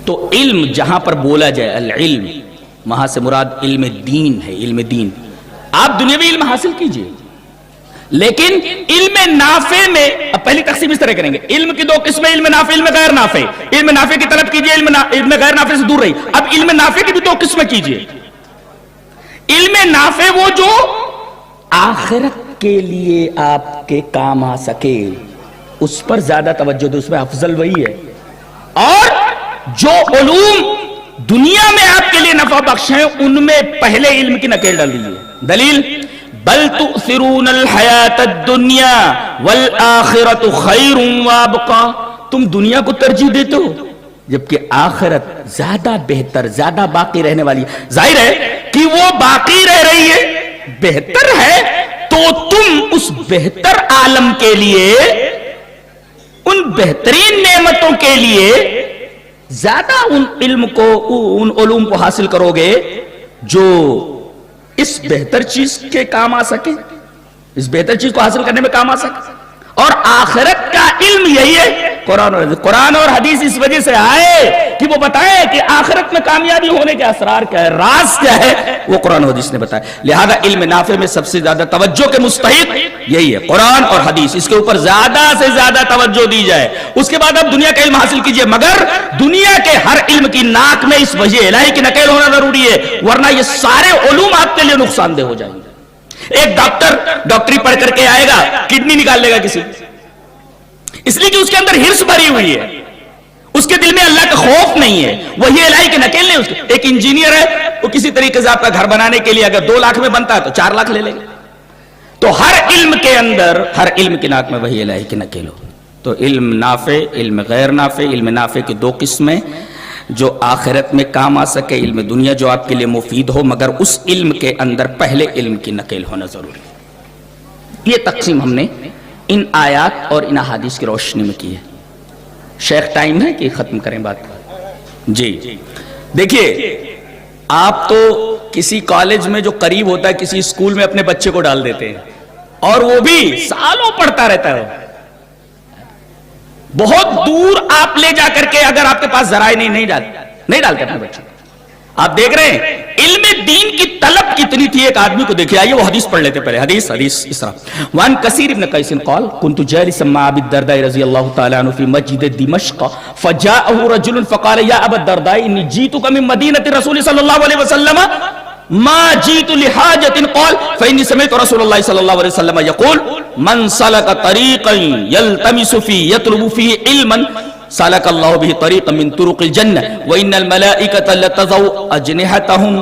تو علم جہاں پر بولا جائے العلم، وہاں سے مراد علم دین ہے، علم دین. آپ دنیاوی علم حاصل کیجئے، لیکن علم نافع میں اب پہلی تقسیم اس طرح کریں گے. علم کی دو قسمیں، علم نافع، علم غیر نافع. علم نافع کی طلب کیجئے، علم غیر نافع سے دور رہی. اب علم نافع کی بھی دو قسمیں کیجئے. علم نافع وہ جو آخرت کے لیے آپ کے کام آ سکے، اس پر زیادہ توجہ دو، اس میں افضل وہی ہے. اور جو علوم دنیا میں آپ کے لیے نفع بخش ہیں، ان میں پہلے علم کی نکیل ڈال دیجیے. دلیل بل تؤثرون الحیات الدنیا والآخرت خیر وابقا. تم دنیا کو ترجیح دیتے ہو جبکہ آخرت زیادہ بہتر، زیادہ باقی رہنے والی. ظاہر ہے کہ وہ باقی رہ رہی ہے، بہتر ہے، تو تم اس بہتر عالم کے لیے، ان بہترین نعمتوں کے لیے زیادہ ان علم کو، ان علوم کو حاصل کرو گے جو اس بہتر چیز کے کام آ سکے، اس بہتر چیز کو حاصل کرنے میں کام آ سکے. اور آخرت کا علم یہی ہے قرآن اور حدیث اس وجہ سے آئے کہ وہ بتائے کہ آخرت میں کامیابی ہونے کے اسرار کیا ہے، راز کیا ہے، وہ قرآن اور حدیث نے بتایا. لہذا علم نافع میں سب سے زیادہ توجہ کے مستحق یہی ہے، قرآن اور حدیث. اس کے اوپر زیادہ سے زیادہ توجہ دی جائے. اس کے بعد اب دنیا کا علم حاصل کیجئے، مگر دنیا کے ہر علم کی ناک میں اس وجہ الہی کی نکیل ہونا ضروری ہے، ورنہ یہ سارے علوم آپ کے لیے نقصان دہ ہو جائیں گے. ایک ڈاکٹر ڈاکٹری پڑھ کر کے آئے گا، کڈنی نکال لے گا کسی، اس لیے کہ اس کے اندر ہرس بھری ہوئی ہے، اس کے دل میں اللہ کا خوف نہیں ہے، وہی الہی کے نکیل نہیں اس کے. ایک انجینئر ہے، وہ کسی طریقے سے آپ کا گھر بنانے کے لیے اگر 2 لاکھ میں بنتا ہے تو 4 لاکھ لے لے گا. تو ہر علم کے اندر، ہر علم کی ناک میں وہی الہی کی نکیل ہو. تو علم نافع، علم غیر نافع. علم نافع کی 2 قسمیں، جو آخرت میں کام آ سکے، علم دنیا جو آپ کے لیے مفید ہو، مگر اس علم کے اندر پہلے علم کی نکیل ہونا ضروری ہے. یہ تقسیم ہم نے ان آیات اور ان احادیث کی روشنی میں کی ہے. شیخ ٹائم ہے کہ ختم کریں بات؟ جی دیکھیے، آپ تو کسی کالج میں جو قریب ہوتا ہے، کسی اسکول میں اپنے بچے کو ڈال دیتے ہیں، اور وہ بھی سالوں پڑھتا رہتا ہے. بہت دور آپ لے جا کر کے، اگر آپ کے پاس ذرائع نہیں ڈالتے اپنے بچے. آپ دیکھ رہے ہیں علم دین کی طلب کتنی تھی. ایک آدمی کو دیکھیں، آئیے وہ حدیث پڑھ لیتے پہلے. حدیث اس طرح: وان کثیر ابن قیس قال كنت جالسا مع ابي الدرداء رضي الله تعالى عنه في مسجد دمشق فجاءه رجل فقال يا ابا الدرداء اني جئتك من مدينة الرسول صلى الله عليه وسلم ما جئت لحاجة قال فإني سمعت رسول الله صلى الله عليه وسلم يقول من سلك طريقا يلتمس فيه يطلب فيه علما سلك الله به طريقا من طرق الجنة وإن الملائكة لتضع أجنحتهم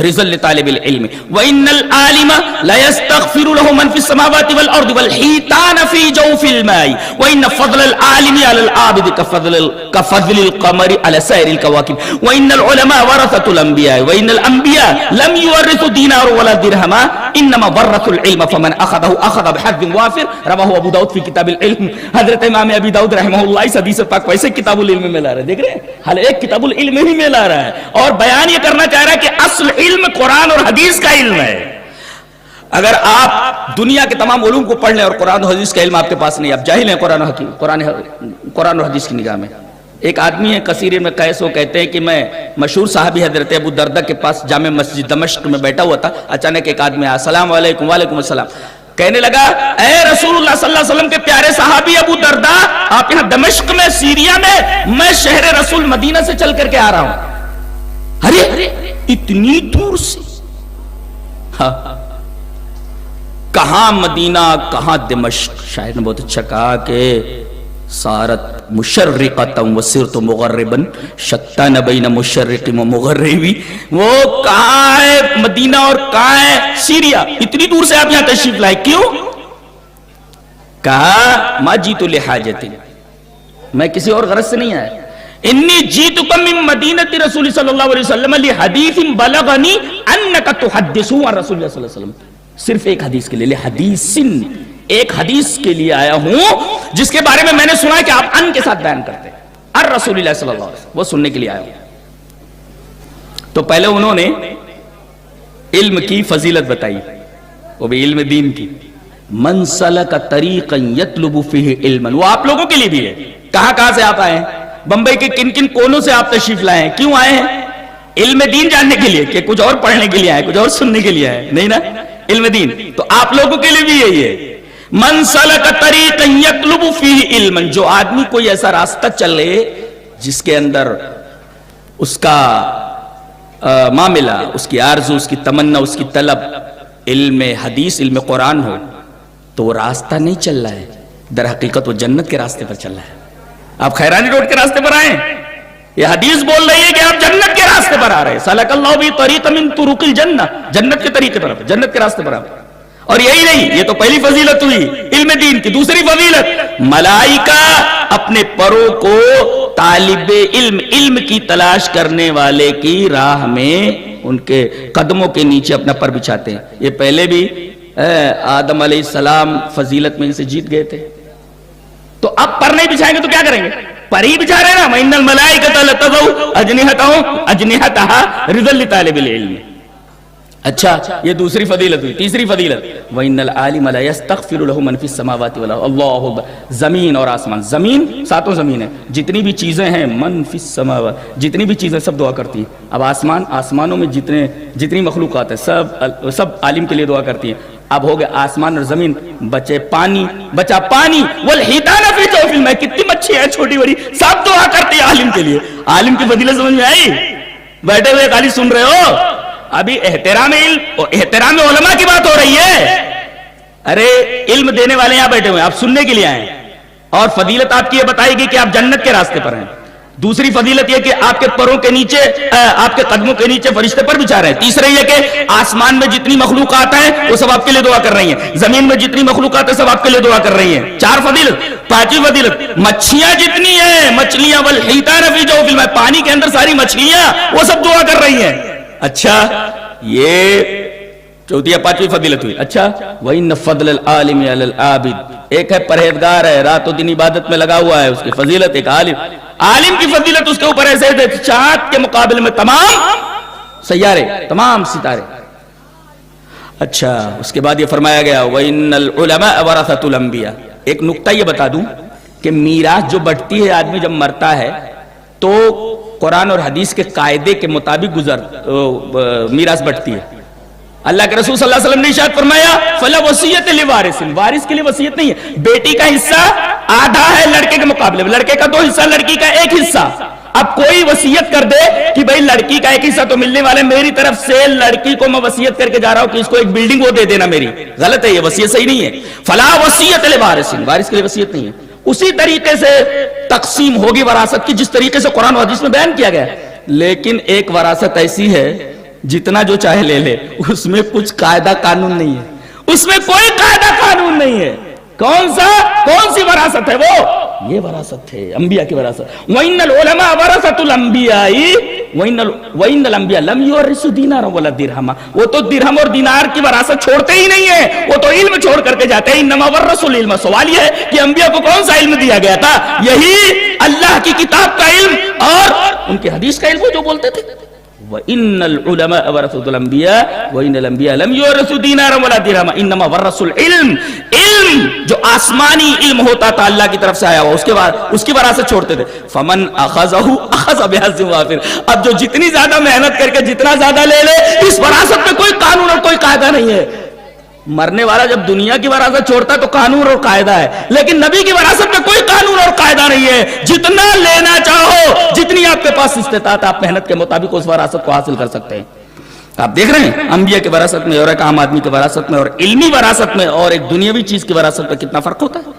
رزق لطالب العلم وإن العالم لا يستغفر له من في السماوات والأرض والحيتان في جوف الماء وإن فضل العالم على العابد كفضل القمر على سائر الكواكب وإن العلماء ورثة الأنبياء وإن الأنبياء لم يورثوا دينار ولا درهما إنما ورثوا العلم فمن أخذه أخذ بحظ وافر. رواه أبو داود في كتاب العلم. حضرت امام ابی داؤد رحمہ اللہ اس حدیث پاک کو ایسے کتاب العلم میں لا رہا ہے. دیکھ رہے ہیں، حال ایک کتاب العلم ہی میں لا رہا ہے اور بیان یہ کرنا چاہ رہا ہے کہ اصل علم قرآن اور حدیث کا علم ہے. اگر آپ دنیا کے تمام علوم کو پڑھ لیں اور قرآن اور حدیث کا علم آپ کے پاس نہیں، آپ جاہل ہیں قرآن اور حدیث کی نگاہ میں. ایک آدمی ہے کثیر میں قیس، وہ کہتے ہیں کہ میں مشہور صحابی حضرت ابو دردہ کے پاس جامع مسجد دمشق میں بیٹھا ہوا تھا. اچانک ایک آدمی آیا، السلام علیکم. وعلیکم السلام. کہنے لگا اے رسول اللہ صلی اللہ علیہ وسلم کے پیارے صحابی ابو دردہ، آپ یہاں دمشق میں، سیریا میں شہر رسول مدینہ سے چل کر کے آ رہا ہوں. ارے اتنی دور سے؟ کہاں مدینہ، کہاں دمشق. شاعر نے بہت اچھا کہا کہ صارت مشرقتا وصرت مغربا شتان بین مشرق و مغربی. وہ کہاں ہے مدینہ اور کہاں ہے سیریا؟ اتنی دور سے آپ یہاں تشریف لائے، کیوں؟ کہا ما جیت لحاجت، میں کسی اور غرض سے نہیں آیا. انی جیتک من مدینۃ رسول صلی اللہ علیہ وسلم لحدیث بلغنی انک تحدث عن رسول اللہ صلی اللہ علیہ وسلم. صرف ایک حدیث کے لیے، لحدیث، ایک حدیث کے لیے آیا ہوں جس کے بارے میں نے سنا ہے کہ آپ ان کے ساتھ بیان کرتے ہیں. الرسول اللہ صلی اللہ علیہ وسلم، وہ سننے کے لیے آیا ہوں. تو پہلے انہوں نے علم کی فضیلت بتائی، وہ بھی علم دین کی. من سلک طریقا یطلب فیہ علما، وہ آپ لوگوں کے لیے بھی ہے. کہاں سے آپ آئے ہیں؟ بمبئی کے کن کن کونوں سے آپ تشریف لائے ہیں؟ کیوں آئے ہیں؟ علم دین جاننے کے لیے کہ کچھ اور پڑھنے کے لیے آئے، کچھ اور سننے کے لیے آئے؟ نہیں نا، علم دین تو آپ لوگوں کے لیے بھی یہی ہے۔ من سلک طریقا یطلب فیہ علما، جو آدمی کوئی ایسا راستہ چلے جس کے اندر اس کا معاملہ، اس کی آرزو، اس کی تمنا، اس کی طلب علم حدیث، علم قرآن ہو، تو وہ راستہ نہیں چل رہا ہے، در حقیقت وہ جنت کے راستے پر چل رہا ہے۔ آپ خیرانی روڈ کے راستے پر آئے ہیں، یہ حدیث بول رہی ہے کہ آپ جنت کے راستے پر آ رہے ہیں۔ سلک اللہ بہ طریقا من طرق الجنہ، جنت کے طریقے پر، جنت کے راستے پر آپ۔ اور یہی نہیں، یہ تو پہلی فضیلت ہوئی علم دین کی۔ دوسری فضیلت، ملائکہ اپنے پروں کو طالب علم، علم کی تلاش کرنے والے کی راہ میں ان کے قدموں کے نیچے اپنا پر بچھاتے ہیں۔ یہ پہلے بھی آدم علیہ السلام فضیلت میں ان سے جیت گئے تھے، تو اب پر نہیں بچھائیں گے تو کیا کریں گے؟ پر ہی بچھا رہے نا۔ وَإِنَّ الْمَلَائِكَةَ لَتَضَعُ أَجْنِحَتَهَا رِضًا لِطَالِبِ الْعِلْمِ۔ اچھا، یہ دوسری فضیلت ہوئی۔ تیسری فضیلت، وَإِنَّ الْعَالِمَ لَا يَسْتَغْفِرُ لَهُ مَنْ فِي السَّمَاوَاتِ وَالْأَرْضِ۔ اللہ اکبر۔ زمین اور آسمان، زمین ساتوں زمین ہے، جتنی بھی چیزیں ہیں، من فی السماوات، جتنی بھی چیزیں سب دعا کرتی ہیں۔ اب آسمان، آسمانوں میں جتنی مخلوقات ہیں سب عالم کے لیے دعا کرتی ہیں۔ اب ہو گئے آسمان اور زمین، بچے پانی، بچا پانی، والحیتان فی جوف الماء، کتنی مچھی ہے چھوٹی بڑی، سب دعا کرتی ہے عالم کے لیے۔ عالم کی فضیلت سمجھ میں آئی؟ بیٹھے ہوئے خالی سن رہے ہو؟ ابھی احترام علم، احترام علماء کی بات ہو رہی ہے۔ ارے علم دینے والے یہاں بیٹھے ہوئے، آپ سننے کے لیے آئے ہیں، اور فضیلت آپ کی یہ بتائی گئی کہ آپ جنت کے راستے پر ہیں۔ دوسری فضیلت یہ کہ آپ کے پروں کے نیچے، آپ کے قدموں کے نیچے فرشتے پر بچھا رہے ہیں۔ تیسرا یہ کہ آسمان میں جتنی مخلوقات ہیں وہ سب آپ کے لیے دعا کر رہی ہیں، زمین میں جتنی مخلوقات ہیں سب آپ کے لیے دعا کر رہی ہیں۔ چار فضیلت۔ پانچویں فضیلت، مچھلیاں جتنی ہیں، مچھلیاں، والحیتان فی جوف الماء، پانی کے اندر ساری مچھلیاں وہ سب دعا کر رہی ہیں۔ اچھا، یہ چوتھی یا پانچویں فضیلت ہوئی۔ اچھا، وَإِنَّ فَضْلَ الْعَالِمِ عَلَى الْعَابِدِ، ایک ہے پرہیزگار ہے، رات و دن عبادت میں لگا ہوا ہے، اس کی فضیلت۔ ایک عالم کی فضیلت اس کے اوپر ایسے ہے چاند کے مقابلے میں تمام سیارے، تمام ستارے۔ اچھا، اس کے بعد یہ فرمایا گیا وَإِنَّ الْعُلَمَاءَ وَرَثَةُ الْأَنْبِيَاءِ۔ ایک نقطہ یہ بتا دوں کہ میراث جو بڑھتی ہے، آدمی جب مرتا ہے تو قرآن اور حدیث کے قاعدے کے مطابق میراث بڑھتی ہے۔ اللہ کے رسول صلی اللہ علیہ وسلم نے ارشاد فرمایا فَلَا وَصِيَّةَ لِوَارِثٍ، وارث کے لیے وصیت نہیں ہے۔ بیٹی کا حصہ آدھا ہے لڑکے کے مقابلے میں، لڑکے کا 2 حصہ، لڑکی کا 1 حصہ۔ اب کوئی وصیت کر دے کہ بھئی لڑکی کا 1 حصہ تو ملنے والا ہے، میری طرف سے لڑکی کو میں وصیت کر کے جا رہا ہوں کہ اس کو ایک بلڈنگ وہ دے دینا میری، غلط ہے، یہ وصیت صحیح نہیں ہے۔ فَلَا وَصِيَّةَ لِوَارِثٍ، وارث کے لیے وصیت نہیں ہے۔ اسی طریقے سے تقسیم ہوگی وراثت کی جس طریقے سے قرآن و حدیث میں بیان کیا گیا ہے، لیکن ایک وراثت ایسی ہے جتنا جو چاہے لے لے، اس میں کچھ قاعدہ قانون نہیں ہے، اس میں کوئی قاعدہ قانون نہیں ہے۔ کون سی وراثت ہے وہ؟ یہ وراثت ہے انبیاء کی وراثت۔ وَإِنَّ الْعُلَمَاءَ وَرَثَةُ الْأَنْبِيَاءِ وَإِنَّ الْأَنْبِيَاءَ لَمْ يُوَرِّثُوا دِينَارًا وَلَا دِرْهَمًا، وہ تو درہم اور دینار کی وراثت چھوڑتے ہی نہیں ہیں، وہ تو علم چھوڑ کر کے جاتے ہیں۔ إِنَّمَا وَرَّثُوا الْعِلْمَ، سوال یہ ہے کہ انبیاء کو کون سا علم دیا گیا تھا؟ یہی اللہ کی کتاب کا علم اور ان کی حدیث کا علم جو بولتے تھے۔ وَإِنَّ الْعُلَمَاءَ وَرَثَةُ الْأَنْبِيَاءِ وَإِنَّ الْأَنْبِيَاءَ لَمْ يُوَرِّثُوا دِينَارًا وَلَا دِرْهَمًا إِنَّمَا وَرَّثُوا الْعِلْمَ، علم جو آسمانی علم ہوتا تھا اللہ کی طرف سے آیا ہوا، اس کے بعد اس کی وراثت چھوڑتے تھے۔ فَمَنْ أَخَذَهُ أَخَذَ بِحَظٍّ وَافِرٍ، اب جو جتنی زیادہ محنت کر کے جتنا زیادہ لے لے، اس وراثت میں کوئی قانون اور کوئی قاعدہ نہیں ہے۔ مرنے والا جب دنیا کی وراثت چھوڑتا ہے تو قانون اور قاعدہ ہے، لیکن نبی کی وراثت میں کوئی قانون اور قاعدہ نہیں ہے۔ جتنا لینا چاہو، جتنی آپ کے پاس استطاعت، آپ محنت کے مطابق اس وراثت کو حاصل کر سکتے ہیں۔ آپ دیکھ رہے ہیں انبیاء کی وراثت میں اور ایک عام آدمی کی وراثت میں اور علمی وراثت میں اور ایک دنیاوی چیز کی وراثت میں کتنا فرق ہوتا ہے۔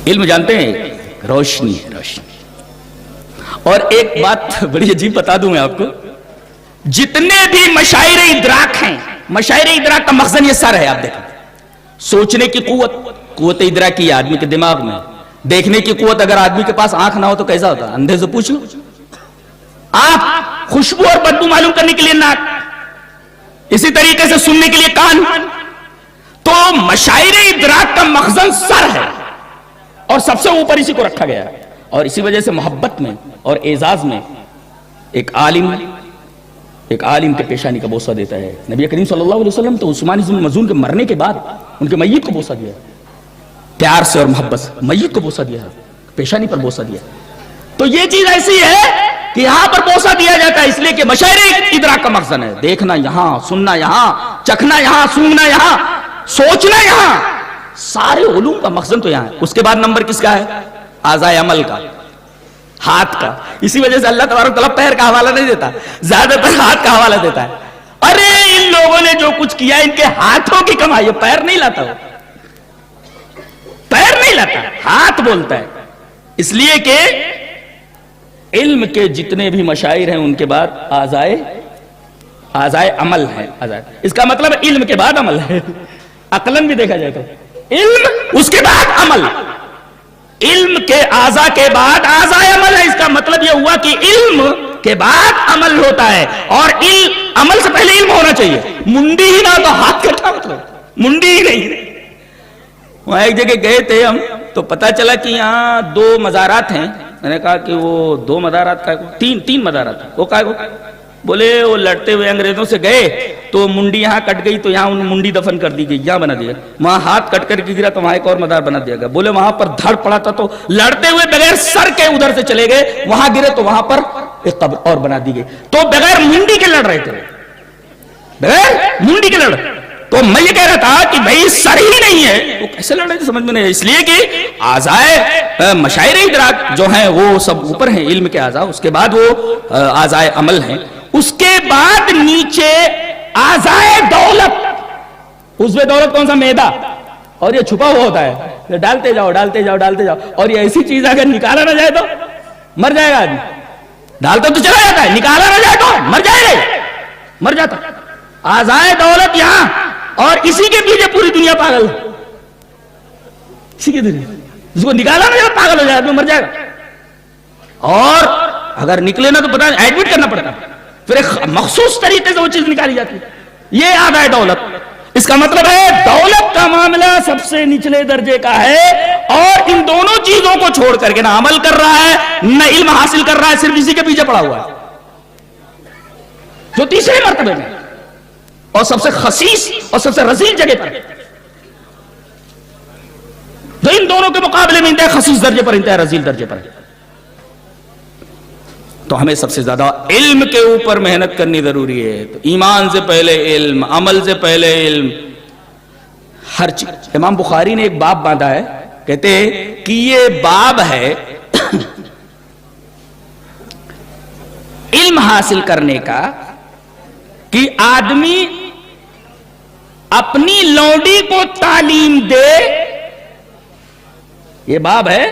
علم جانتے ہیں روشنی ہے، روشنی۔ اور ایک بات بڑی عجیب بتا دوں میں آپ کو، جتنے بھی مشاعر ادراک ہیں، مشاعر ادراک کا مخزن یہ سر ہے۔ آپ دیکھیں، سوچنے کی قوت ادراکی ہے آدمی کے دماغ میں، دیکھنے کی قوت اگر آدمی کے پاس آنکھ نہ ہو تو کیسا ہوتا؟ اندھے سے پوچھ لو۔ آپ خوشبو اور بدبو معلوم کرنے کے لیے ناک، اسی طریقے سے سننے کے لیے کان۔ تو مشاعر ادراک کا مخزن سر ہے اور سب سے اوپر اسی کو رکھا گیا ہے، اور اسی وجہ سے محبت میں اور اعزاز میں ایک عالم ایک عالم کے پیشانی کا بوسہ دیتا ہے. نبی کریم صلی اللہ علیہ وسلم تو عثمان بن مظعون کے مرنے کے بعد ان کے میت کو بوسہ دیا, پیار سے اور محبت سے میت کو بوسہ دیا, پیشانی پر بوسہ دیا. تو یہ چیز ایسی ہے کہ یہاں پر بوسہ دیا جاتا ہے اس لیے کہ مشاعرے ادراک کا مخزن ہے. دیکھنا یہاں, سننا یہاں, چکھنا یہاں, سونگنا یہاں, سوچنا یہاں, سارے علوم کا مخزن تو یہاں ہے. اس کے بعد نمبر کس کا ہے؟ اعضائے عمل کا, ہاتھ کا. اسی وجہ سے اللہ تبارک و تعالیٰ پیر کا حوالہ نہیں دیتا, زیادہ تر ہاتھ کا حوالہ دیتا ہے. ارے ان لوگوں نے جو کچھ کیا ان کے ہاتھوں کی کمائی ہے, پیر نہیں لاتا, وہ پیر نہیں لاتا, ہاتھ بولتا ہے. اس لیے کہ علم کے جتنے بھی مشاعر ہیں ان کے بعد اعضائے عمل ہے. اس کا مطلب علم کے بعد عمل ہے. عقلاً بھی دیکھا جائے تو علم اس کے بعد عمل, علم کے اعضاء کے بعد اعضائے عمل ہے. اس کا مطلب یہ ہوا کہ علم کے بعد عمل ہوتا ہے, اور عمل سے پہلے علم ہونا چاہیے. منڈی ہی نہ تو ہاتھ کا کیا مطلب, منڈی ہی نہیں. وہاں ایک جگہ گئے تھے ہم, تو پتا چلا کہ یہاں 2 مزارات ہیں. میں نے کہا کہ وہ 2 مزارات کا, 3 مزارات, وہ کہا بولے وہ لڑتے ہوئے انگریزوں سے گئے تو منڈی یہاں کٹ گئی تو یہاں منڈی دفن کر دی گئی, یہاں بنا دیا. وہاں ہاتھ کٹ کر کے گرا تو وہاں ایک اور مزار بنا دیا گیا. بولے وہاں پر دھڑ پڑا تھا تو لڑتے ہوئے بغیر سر کے ادھر سے چلے گئے, وہاں گرے تو وہاں پر ایک قبر اور بنا دی گئی. تو بغیر منڈی کے لڑ رہے تھے, بغیر منڈی کے لڑ. تو میں یہ کہہ رہا تھا کہ بھئی سر ہی نہیں ہے وہ کیسے لڑ رہے تھے, سمجھ میں نہیں. اس لیے کہ اعضائے مشاعر ادراک جو ہیں وہ سب اوپر ہیں, علم کے اعضاء. اس کے بعد وہ اعضائے عمل ہیں. اس کے بعد نیچے اعضائے دولت. اس میں دولت کون سا؟ میدا. اور یہ چھپا ہوا ہوتا ہے, ڈالتے جاؤ ڈالتے جاؤ ڈالتے جاؤ. اور یہ ایسی چیز اگر نکالا نہ جائے تو مر جائے گا آدمی. ڈالتا تو چلا جاتا ہے, نکالا نہ جائے تو مر جائے گا, مر جاتا. اعضائے دولت یہاں, اور اسی کے پیچھے پوری دنیا پاگل ہے. اسی کے دنیا اس کو نکالا نہ جائے پاگل ہو جائے آدمی, مر جائے گا. اور اگر نکلے نا تو پتہ نہیں ایڈمٹ کرنا پڑتا, پھر ایک مخصوص طریقے سے وہ چیز نکالی جاتی ہے. یہ اعضائے دولت. اس کا مطلب ہے دولت کا معاملہ سب سے نچلے درجے کا ہے, اور ان دونوں چیزوں کو چھوڑ کر کے نہ عمل کر رہا ہے نہ علم حاصل کر رہا ہے, صرف اسی کے پیچھے پڑا ہوا ہے, جو تیسرے مرتبے میں اور سب سے خسیس اور سب سے رذیل جگہ پر, جو ان دونوں کے مقابلے میں انتہائی خسیس درجے پر, انتہائی رذیل درجے پر. تو ہمیں سب سے زیادہ علم کے اوپر محنت کرنی ضروری ہے. تو ایمان سے پہلے علم, عمل سے پہلے علم, ہر چیز. امام بخاری نے ایک باب باندھا ہے, کہتے کہ یہ باب ہے علم حاصل کرنے کا, کہ آدمی اپنی لونڈی کو تعلیم دے. یہ باب ہے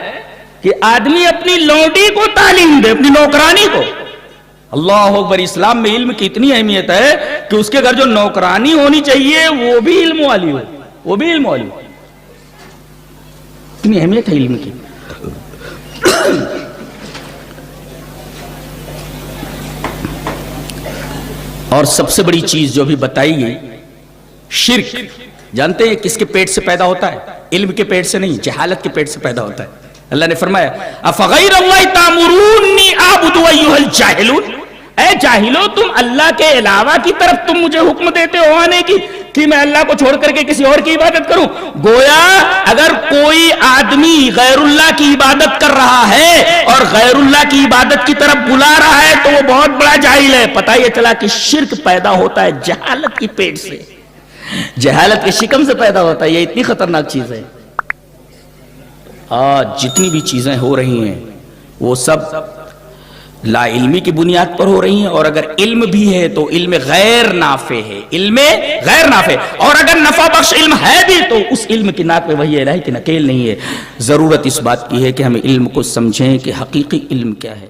کہ آدمی اپنی لونڈی کو تعلیم دے, اپنی نوکرانی کو. اللہ اکبر. اسلام میں علم کی اتنی اہمیت ہے کہ اس کے گھر جو نوکرانی ہونی چاہیے وہ بھی علم والی ہو, وہ بھی علم والی ہو. اتنی اہمیت ہے علم کی. اور سب سے بڑی چیز جو بھی بتائی گئی, شرک. جانتے ہیں کس کے پیٹ سے پیدا ہوتا ہے؟ علم کے پیٹ سے نہیں, جہالت کے پیٹ سے پیدا ہوتا ہے. اللہ نے فرمایا افغیر اللہ تامرونی اعبد ایھا الجاہلون, اے جاہلو تم اللہ کے علاوہ کی طرف تم مجھے حکم دیتے ہو آنے کی کہ میں اللہ کو چھوڑ کر کے کسی اور کی عبادت کروں. گویا اگر کوئی آدمی غیر اللہ کی عبادت کر رہا ہے اور غیر اللہ کی عبادت کی طرف بلا رہا ہے تو وہ بہت بڑا جاہل ہے. پتہ یہ چلا کہ شرک پیدا ہوتا ہے جہالت کی پیٹ سے, جہالت کے شکم سے پیدا ہوتا ہے. یہ اتنی خطرناک چیز ہے. آج جتنی بھی چیزیں ہو رہی ہیں وہ سب لا علمی کی بنیاد پر ہو رہی ہیں, اور اگر علم بھی ہے تو علم غیر نافع ہے, علم غیر نافع. اور اگر نفع بخش علم ہے بھی تو اس علم کی ناک میں وہی الہی کی نکیل نہیں ہے. ضرورت اس بات کی ہے کہ ہم علم کو سمجھیں کہ حقیقی علم کیا ہے.